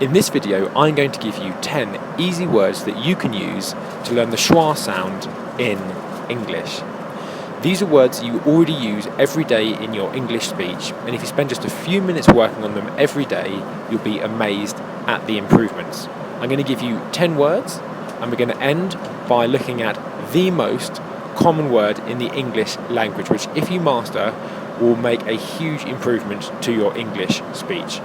In this video, I'm going to give you 10 easy words that you can use to learn the schwa sound in English. These are words you already use every day in your English speech, and if you spend just a few minutes working on them every day, you'll be amazed at the improvements. I'm going to give you 10 words, and we're going to end by looking at the most common word in the English language, which if you master, will make a huge improvement to your English speech.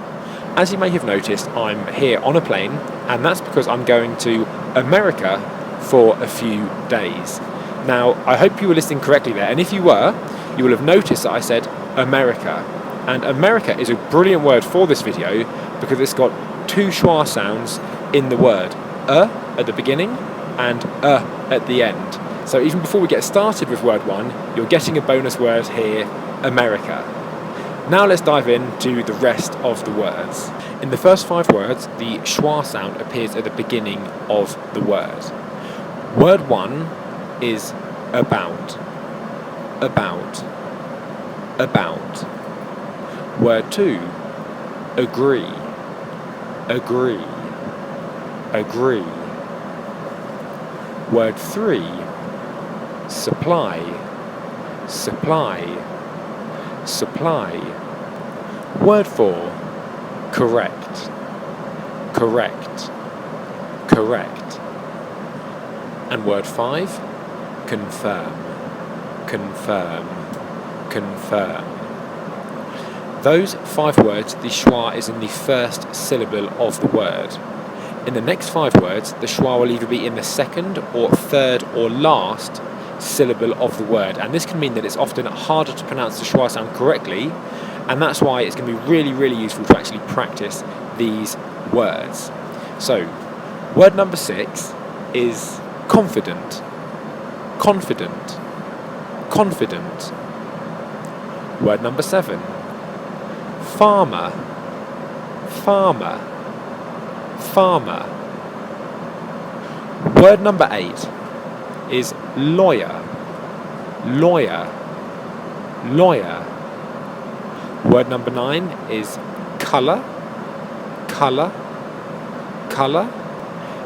As you may have noticed, I'm here on a plane, and that's because I'm going to America for a few days. Now, I hope you were listening correctly there, and if you were, you will have noticed that I said America. And America is a brilliant word for this video because it's got two schwa sounds in the word, at the beginning and at the end. So even before we get started with word one, you're getting a bonus word here, America. Now let's dive into the rest of the words. In the first 5 words, the schwa sound appears at the beginning of the word. Word 1 is about, about, about. Word 2, agree, agree, agree. Word 3, supply, supply, supply. Word 4, correct, correct, correct. And word 5, confirm, confirm, confirm. Those 5 words, the schwa is in the first syllable of the word. In the next 5 words, the schwa will either be in the second or third or last syllable of the word, and this can mean that it's often harder to pronounce the schwa sound correctly, and that's why it's going to be really, really useful to actually practice these words. So, word number 6 is confident, confident, confident. Word number 7, farmer, farmer, farmer. Word number 8 is lawyer, lawyer, lawyer. Word number 9 is colour, colour, colour.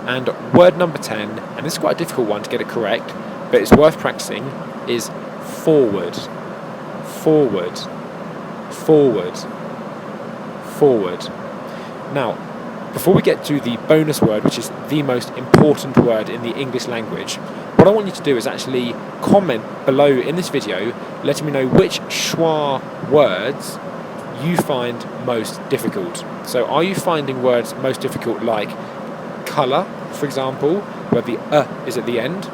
And word number 10, and this is quite a difficult one to get it correct, but it's worth practicing, is forward, forward, forward, forward. Now, before we get to the bonus word, which is the most important word in the English language, what I want you to do is actually comment below in this video, letting me know which schwa words you find most difficult. So are you finding words most difficult like colour, for example, where the is at the end?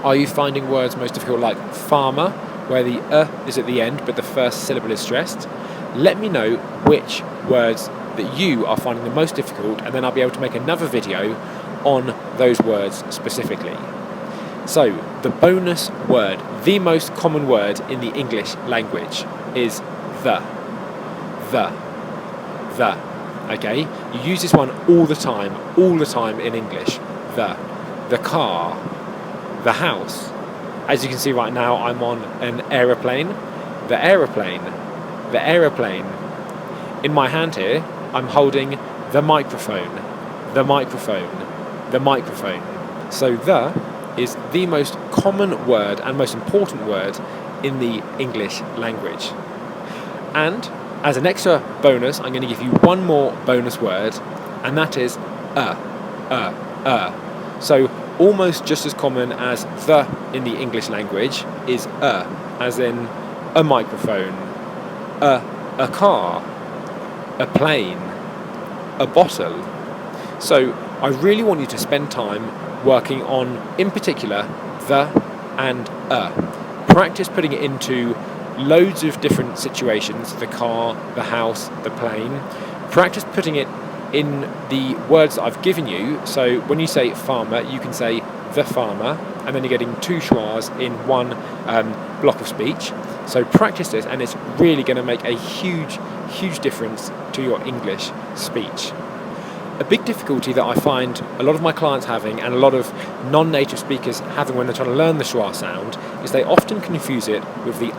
Are you finding words most difficult like farmer, where the is at the end but the first syllable is stressed? Let me know which words that you are finding the most difficult, and then I'll be able to make another video on those words specifically. So, the bonus word, the most common word in the English language is the. Okay? You use this one all the time in English. The car, the house. As you can see right now, I'm on an aeroplane. The aeroplane, the aeroplane. In my hand here, I'm holding the microphone, the microphone, the microphone. So the is the most common word and most important word in the English language. And as an extra bonus, I'm going to give you one more bonus word, and that is So almost just as common as the in the English language is as in a microphone, a car, a plane, a bottle. So I really want you to spend time working on, in particular, the and Practice putting it into loads of different situations, the car, the house, the plane. Practice putting it in the words that I've given you. So when you say farmer, you can say the farmer, and then you're getting 2 schwas in one block of speech. So practice this, and it's really going to make a huge, huge difference to your English speech. A big difficulty that I find a lot of my clients having, and a lot of non-native speakers having when they're trying to learn the schwa sound, is they often confuse it with the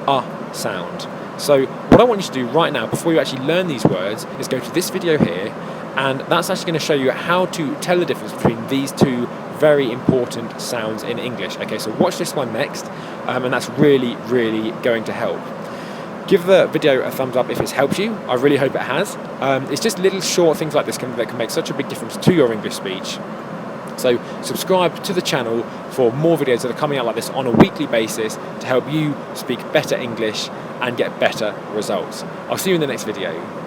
sound. So what I want you to do right now, before you actually learn these words, is go to this video here and that's actually going to show you how to tell the difference between these two very important sounds in English. Okay, so watch this one next, and that's really, really going to help. Give the video a thumbs up if it's helped you. I really hope it has. It's just little short things like this that can make such a big difference to your English speech. So subscribe to the channel for more videos that are coming out like this on a weekly basis to help you speak better English and get better results. I'll see you in the next video.